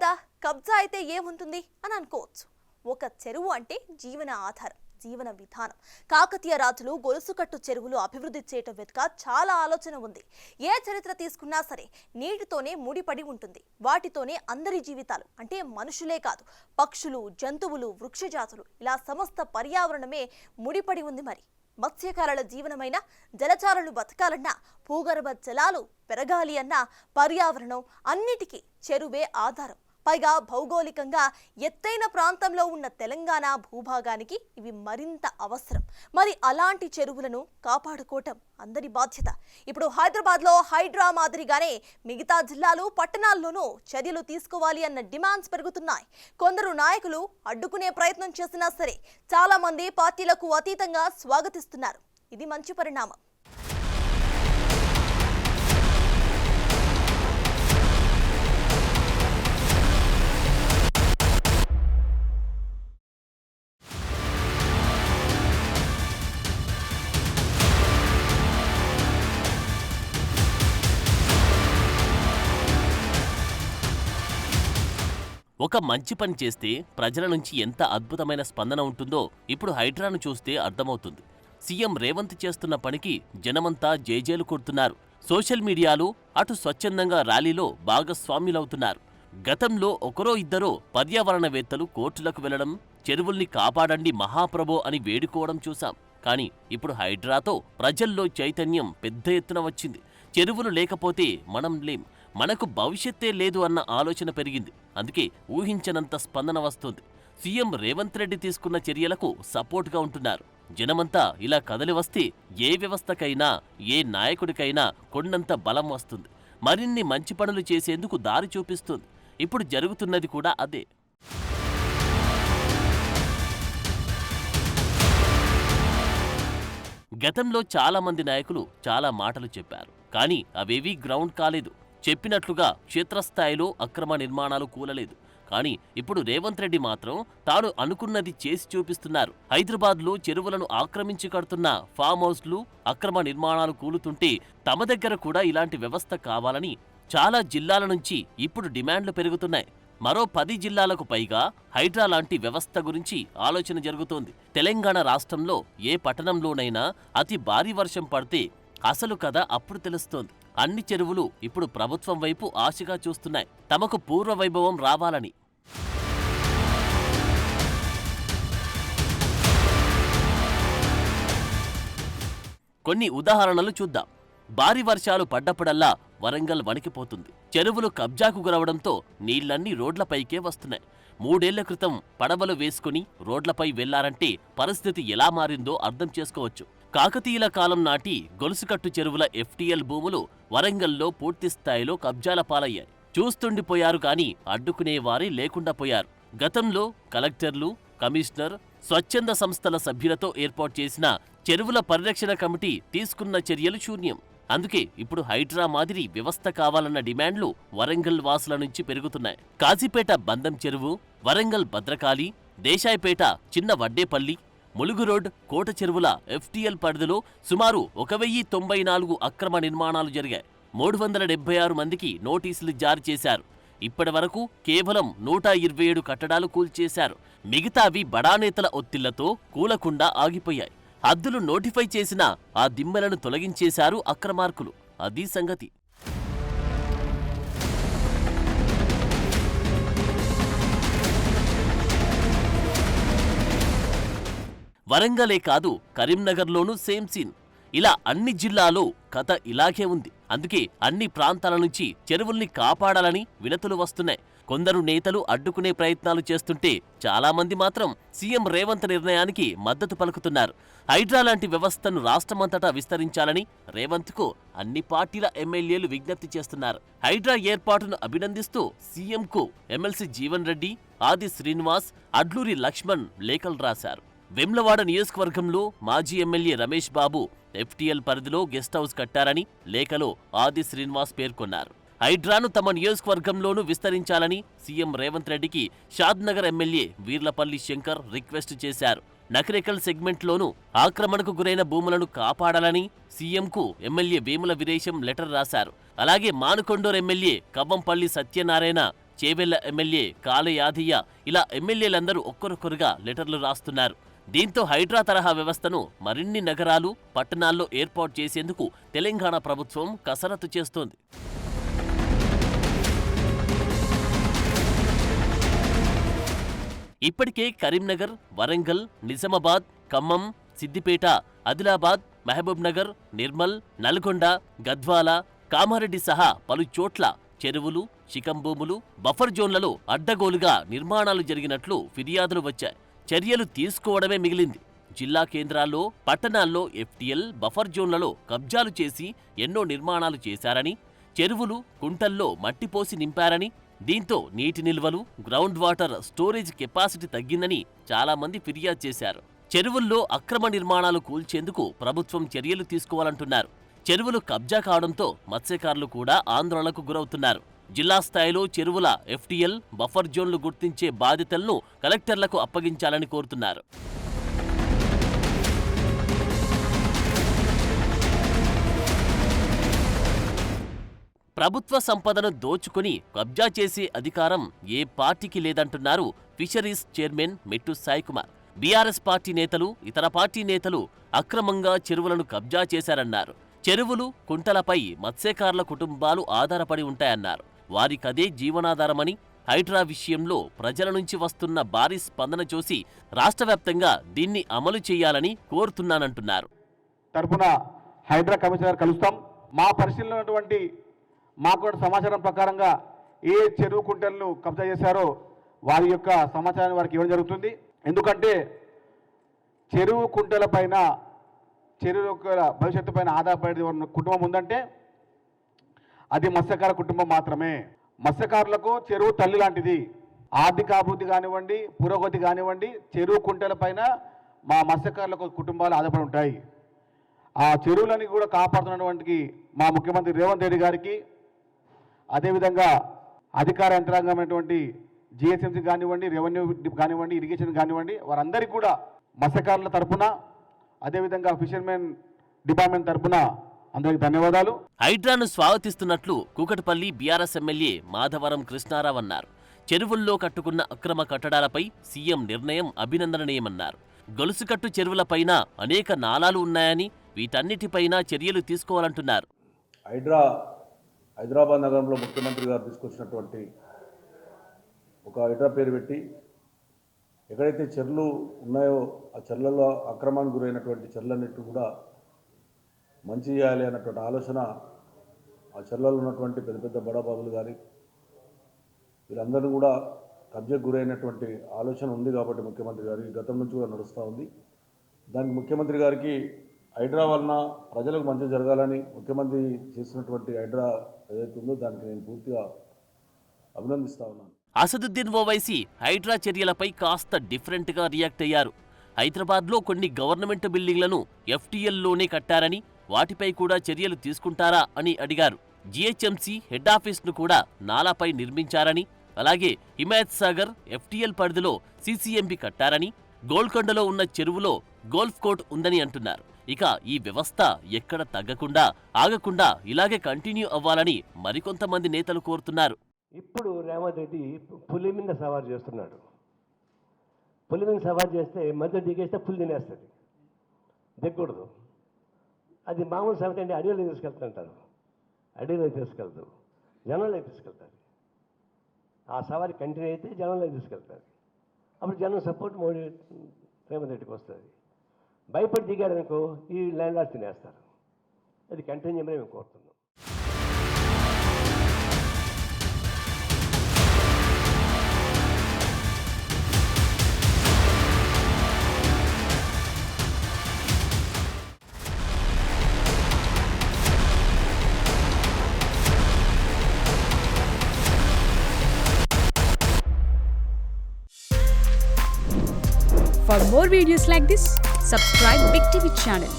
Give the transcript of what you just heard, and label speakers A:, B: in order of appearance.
A: కదా, కబ్జా అయితే ఏముంటుంది అని అనుకోవచ్చు. ఒక చెరువు అంటే జీవన ఆధారం, జీవన విధానం. కాకతీయ రాజులు గొలుసుకట్టు చెరువులు అభివృద్ధి చేయటం వెనుక చాలా ఆలోచన ఉంది. ఏ చరిత్ర తీసుకున్నా సరే నీటితోనే ముడిపడి ఉంటుంది. వాటితోనే అందరి జీవితాలు, అంటే మనుషులే కాదు, పక్షులు, జంతువులు, వృక్షజాతులు, ఇలా సమస్త పర్యావరణమే ముడిపడి ఉంది. మరి మత్స్యకారుల జీవనమైన జలచారులు బతకాలన్నా, భూగర్భ జలాలు పెరగాలి అన్నా పర్యావరణం అన్నిటికీ చెరువే ఆధారం. పైగా భౌగోళికంగా ఎత్తైన ప్రాంతంలో ఉన్న తెలంగాణ భూభాగానికి ఇవి మరింత అవసరం. మరి అలాంటి చెరువులను కాపాడుకోవటం అందరి బాధ్యత. ఇప్పుడు హైదరాబాద్లో హైడ్రా మాదిరిగానే మిగతా జిల్లాలు, పట్టణాల్లోనూ చర్యలు తీసుకోవాలి అన్న డిమాండ్స్ పెరుగుతున్నాయి. కొందరు నాయకులు అడ్డుకునే ప్రయత్నం చేసినా సరే చాలా మంది పార్టీలకు అతీతంగా స్వాగతిస్తున్నారు. ఇది మంచి పరిణామం.
B: ఒక మంచి పని చేస్తే ప్రజల నుంచి ఎంత అద్భుతమైన స్పందన ఉంటుందో ఇప్పుడు హైడ్రాను చూస్తే అర్థమవుతుంది. సీఎం రేవంత్ చేస్తున్న పనికి జనమంతా జేజేలు కొడుతున్నారు. సోషల్ మీడియాలో అటు స్వచ్ఛందంగా ర్యాలీలో భాగస్వామ్యులవుతున్నారు. గతంలో ఒకరో ఇద్దరో పర్యావరణవేత్తలు కోర్టులకు వెళ్లడం, చెరువుల్ని కాపాడండి మహాప్రభో అని వేడుకోవడం చూశాం. కానీ ఇప్పుడు హైడ్రాతో ప్రజల్లో చైతన్యం పెద్ద ఎత్తున వచ్చింది. చెరువులు లేకపోతే మనం లేం, మనకు భవిష్యత్తే లేదు అన్న ఆలోచన పెరిగింది. అందుకే ఊహించనంత స్పందన వస్తుంది. సీఎం రేవంత్ రెడ్డి తీసుకున్న చర్యలకు సపోర్ట్గా ఉంటున్నారు. జనమంతా ఇలా కదలి వస్తే ఏ వ్యవస్థకైనా, ఏ నాయకుడికైనా కొండంత బలం వస్తుంది. మరిన్ని మంచి పనులు చేసేందుకు దారి చూపిస్తుంది. ఇప్పుడు జరుగుతున్నది కూడా అదే. గతంలో చాలా మంది నాయకులు చాలా మాటలు చెప్పారు, కానీ అవేవీ గ్రౌండ్ కాలేదు. చెప్పినట్లుగా క్షేత్రస్థాయిలో అక్రమ నిర్మాణాలు కూలలేదు. కానీ ఇప్పుడు రేవంత్ రెడ్డి మాత్రం తాను అనుకున్నది చేసి చూపిస్తున్నారు. హైదరాబాద్లో చెరువులను ఆక్రమించి కడుతున్న ఫామ్ హౌస్లు, అక్రమ నిర్మాణాలు కూలుతుంటే తమ దగ్గర కూడా ఇలాంటి వ్యవస్థ కావాలని చాలా జిల్లాల నుంచి ఇప్పుడు డిమాండ్లు పెరుగుతున్నాయి. మరో 10 జిల్లాలకు పైగా హైడ్రా లాంటి వ్యవస్థ గురించి ఆలోచన జరుగుతోంది. తెలంగాణ రాష్ట్రంలో ఏ పట్టణంలోనైనా అతి భారీ వర్షం పడితే అసలు కథ అప్పుడు తెలుస్తోంది. అన్ని చెరువులు ఇప్పుడు ప్రభుత్వం వైపు ఆశగా చూస్తున్నాయి, తమకు పూర్వ వైభవం రావాలని. కొన్ని ఉదాహరణలు చూద్దాం. భారీ వర్షాలు పడ్డప్పుడల్లా వరంగల్ వణికిపోతుంది. చెరువులు కబ్జాకు గురవడంతో నీళ్లన్నీ రోడ్లపైకే వస్తున్నాయి. 3 ఏళ్ల క్రితం పడవలు వేసుకుని రోడ్లపై వెళ్లారంటే పరిస్థితి ఎలా మారిందో అర్థం చేసుకోవచ్చు. కాకతీయుల కాలం నాటి గొలుసుకట్టు చెరువుల ఎఫ్టీఎల్ భూములు వరంగల్లో పూర్తిస్థాయిలో కబ్జాల పాలయ్యాయి. చూస్తుండిపోయారు, కానీ అడ్డుకునేవారే లేకుండా పోయారు. గతంలో కలెక్టర్లు, కమిషనర్, స్వచ్ఛంద సంస్థల సభ్యులతో ఏర్పాటు చేసిన చెరువుల పరిరక్షణ కమిటీ తీసుకున్న చర్యలు శూన్యం. అందుకే ఇప్పుడు హైడ్రా మాదిరి వ్యవస్థ కావాలన్న డిమాండ్లు వరంగల్ వాసుల నుంచి పెరుగుతున్నాయి. కాజీపేట బందం చెరువు, వరంగల్ భద్రకాళి, దేశాయిపేట చిన్న వడ్డేపల్లి, ములుగు రోడ్, కోట చెరువుల ఎఫ్టీఎల్ పరిధిలో సుమారు 1094 అక్రమ నిర్మాణాలు జరిగాయి. 376 మందికి నోటీసులు జారీ చేశారు. ఇప్పటి వరకు కేవలం 127 కట్టడాలు కూల్చేశారు. మిగతావి బడానేతల ఒత్తిళ్లతో కూలకుండా ఆగిపోయాయి. హద్దులు నోటిఫై చేసినా ఆ దిమ్మెలను తొలగించేశారు అక్రమార్కులు. అది సంగతి. వరంగలే కాదు, కరీంనగర్లోనూ సేమ్ సీన్. ఇలా అన్ని జిల్లాలో కథ ఇలాగే ఉంది. అందుకే అన్ని ప్రాంతాల నుంచి చెరువుల్ని కాపాడాలని వినతులు వస్తున్నాయి. కొందరు నేతలు అడ్డుకునే ప్రయత్నాలు చేస్తుంటే చాలా మంది మాత్రం సీఎం రేవంత్ నిర్ణయానికి మద్దతు పలుకుతున్నారు. హైడ్రా లాంటి వ్యవస్థను రాష్ట్రమంతటా విస్తరించాలని రేవంత్కు అన్ని పార్టీల ఎమ్మెల్యేలు విజ్ఞప్తి చేస్తున్నారు. హైడ్రా ఏర్పాటును అభినందిస్తూ సీఎంకు ఎమ్మెల్సీ జీవన్ రెడ్డి, ఆది శ్రీనివాస్, అడ్లూరి లక్ష్మణ్ లేఖలు రాశారు. వేములవాడ నియోజకవర్గంలో మాజీ ఎమ్మెల్యే రమేష్ బాబు ఎఫ్టీఎల్ పరిధిలో గెస్ట్ హౌస్ కట్టారని లేఖలో ఆది శ్రీనివాస్ పేర్కొన్నారు. హైడ్రాను తమ నియోజకవర్గంలోనూ విస్తరించాలని సీఎం రేవంత్ రెడ్డికి షాద్నగర్ ఎమ్మెల్యే వీర్లపల్లి శంకర్ రిక్వెస్ట్ చేశారు. నకిరేకల్ సెగ్మెంట్లోనూ ఆక్రమణకు గురైన భూములను కాపాడాలని సీఎంకు ఎమ్మెల్యే వేముల వీరేశం లెటర్ రాశారు. అలాగే మానుకొండూరు ఎమ్మెల్యే కవ్వంపల్లి సత్యనారాయణ చేవెళ్ల ఎమ్మెల్యే కాళ యాదయ్య ఇలా ఎమ్మెల్యేలందరూ ఒక్కరొక్కరుగా లెటర్లు రాస్తున్నారు. దీంతో హైడ్రా తరహా వ్యవస్థను మరిన్ని నగరాలు, పట్టణాల్లో ఏర్పాటు చేసేందుకు తెలంగాణ ప్రభుత్వం కసరత్తు చేస్తోంది. ఇప్పటికే కరీంనగర్, వరంగల్, నిజామాబాద్, ఖమ్మం, సిద్దిపేట, ఆదిలాబాద్, మహబూబ్ నగర్, నిర్మల్, నల్గొండ, గద్వాల, కామారెడ్డి సహా పలు చోట్ల చెరువులు, శికంభూములు, బఫర్ జోన్లలో అడ్డగోలుగా నిర్మాణాలు జరిగినట్లు ఫిర్యాదులు వచ్చాయి. చర్యలు తీసుకోవడమే మిగిలింది. జిల్లా కేంద్రాల్లో, పట్టణాల్లో ఎఫ్టీఎల్, బఫర్ జోన్లలో కబ్జాలు చేసి ఎన్నో నిర్మాణాలు చేశారని, చెరువులు, కుంటల్లో మట్టిపోసి నింపారని, దీంతో నీటి నిల్వలు, గ్రౌండ్ వాటర్ స్టోరేజ్ కెపాసిటీ తగ్గిందని చాలామంది ఫిర్యాదు చేశారు. చెరువుల్లో అక్రమ నిర్మాణాలు కూల్చేందుకు ప్రభుత్వం చర్యలు తీసుకోవాలంటున్నారు. చెరువులు కబ్జా కావడంతో మత్స్యకారులు కూడా ఆందోళనకు గురవుతున్నారు. జిల్లా స్థాయిలో చెరువుల ఎఫ్టీఎల్, బఫర్ జోన్లు గుర్తించే బాధ్యతలను కలెక్టర్లకు అప్పగించాలని కోరుతున్నారు. ప్రభుత్వ సంపదను దోచుకుని కబ్జా చేసే అధికారం ఏ పార్టీకి లేదంటున్నారు ఫిషరీస్ చైర్మన్ మెట్టు సాయికుమార్. బీఆర్ఎస్ పార్టీ నేతలు, ఇతర పార్టీ నేతలు అక్రమంగా చెరువులను కబ్జా చేశారన్నారు. చెరువులు, కుంటలపై మత్స్యకారుల కుటుంబాలు ఆధారపడి ఉంటాయన్నారు. వారికదే జీవనాధారమని, హైడ్రా విషయంలో ప్రజల నుంచి వస్తున్న భారీ స్పందన చూసి రాష్ట్ర వ్యాప్తంగా దీన్ని అమలు చేయాలని కోరుతున్నానంటున్నారు.
C: తరపున హైడ్రా కమిషనర్ కలుస్తాం. మా పరిశీలన ఉన్నటువంటి మాకు సమాచారం ప్రకారంగా ఏ చెరువు కుంటలను కబ్జా చేశారో వారి యొక్క సమాచారాన్ని వారికి ఇవ్వడం జరుగుతుంది. ఎందుకంటే చెరువు కుంటల పైన, చెరువు యొక్క భవిష్యత్తు పైన ఆధారపడే కుటుంబం ఉందంటే అది మత్స్యకార కుటుంబం మాత్రమే. మత్స్యకారులకు చెరువు తల్లి లాంటిది. ఆర్థిక అభివృద్ధి కానివ్వండి, పురోగతి కానివ్వండి, చెరువు కుంటల పైన మా మత్స్యకారులకు కుటుంబాలు ఆధారపడి ఉంటాయి. ఆ చెరువులని కూడా కాపాడుతున్నటువంటి మా ముఖ్యమంత్రి రేవంత్ రెడ్డి గారికి, అదేవిధంగా అధికార యంత్రాంగమైనటువంటి జిహెచ్ఎంసీ కానివ్వండి, రెవెన్యూ కానివ్వండి, ఇరిగేషన్ కానివ్వండి, వారందరికీ కూడా మత్స్యకారుల తరపున, అదేవిధంగా ఫిషర్మెన్ డిపార్ట్మెంట్ తరపున అందరికి ధన్యవాదాలు.
B: హైడ్రాను స్వాగతిస్తున్నట్లు కూకట్పల్లి బీఆర్ఎస్ ఎమ్మెల్యే మాధవరం కృష్ణారావు అన్నారు. చెరువుల్లో కట్టుకున్న అక్రమ కట్టడాలపై సీఎం నిర్ణయం అభినందనీయమన్నారు. గొలుసుకట్టు చెరువులపైన అనేక నాలాలు ఉన్నాయని, వీటన్నిటిపైన చర్యలు తీసుకోవాలంటున్నారు.
D: హైదరాబాద్ నగరంలో ముఖ్యమంత్రి గారు తీసుకొచ్చినటువంటి ఒక హైడ్రా పేరు పెట్టి ఎక్కడైతే చెర్లు ఉన్నాయో ఆ చెర్లలో అక్రమానికి గురైనటువంటి చెర్లన్నిటి కూడా మంచి చేయాలి అన్నటువంటి ఆలోచన ఆ చెర్లలో ఉన్నటువంటి పెద్ద పెద్ద బడాబాబులు కానీ వీళ్ళందరూ కూడా కబ్జాకు గురైనటువంటి ఆలోచన ఉంది. కాబట్టి ముఖ్యమంత్రి గారికి గతం నుంచి కూడా నడుస్తూ ఉంది. దానికి ముఖ్యమంత్రి గారికి హైడ్రా వలన ప్రజలకు మంచి జరగాలని ముఖ్యమంత్రి చేసినటువంటి హైడ్రా ఏదైతే ఉందో దానికి నేను పూర్తిగా అభినందిస్తా ఉన్నాను.
B: అసదుద్దీన్ ఓవైసీ హైడ్రా చర్యలపై కాస్త డిఫరెంట్గా రియాక్ట్ అయ్యారు. హైదరాబాద్లో కొన్ని గవర్నమెంట్ బిల్డింగ్లను ఎఫ్టీఎల్లోనే కట్టారని, వాటిపై కూడా చర్యలు తీసుకుంటారా అని అడిగారు. జీహెచ్ఎంసీ హెడ్ ఆఫీస్ను కూడా నాలాపై నిర్మించారని, అలాగే హిమాయత్ సాగర్ ఎఫ్టీఎల్ పరిధిలో సీసీఎంబీ కట్టారని, గోల్కొండలో ఉన్న చెరువులో గోల్ఫ్ కోర్ట్ ఉందని అంటున్నారు. ఇక ఈ వ్యవస్థ ఎక్కడ తగ్గకుండా, ఆగకుండా ఇలాగే కంటిన్యూ అవ్వాలని మరికొంతమంది నేతలు కోరుతున్నారు.
E: ఇప్పుడు రేవంత్ రెడ్డి పులి మీద సవారు చేస్తున్నాడు. పులి మీద సవారు చేస్తే మధ్య దిగేస్తే పులి తినేస్తుంది, దిగకూడదు. అది మామూలు సవతి అంటే అడవిలో తీసుకెళ్తుంటారు, అడవిలో తీసుకెళ్తారు, జనంలో తీసుకెళ్తారు. ఆ సవారి కంటిన్యూ అయితే జనంలో తీసుకెళ్తారు. అప్పుడు జనం సపోర్ట్ మోడీ రేవంత్ రెడ్డికి వస్తుంది. భయపడి దిగారనుకో ఈ ల్యాండ్ లార్డ్స్ తినేస్తారు. అది కంటిన్యూ చేయమని మేము కోరుతున్నాం.
F: For more videos like this, subscribe Big TV channel.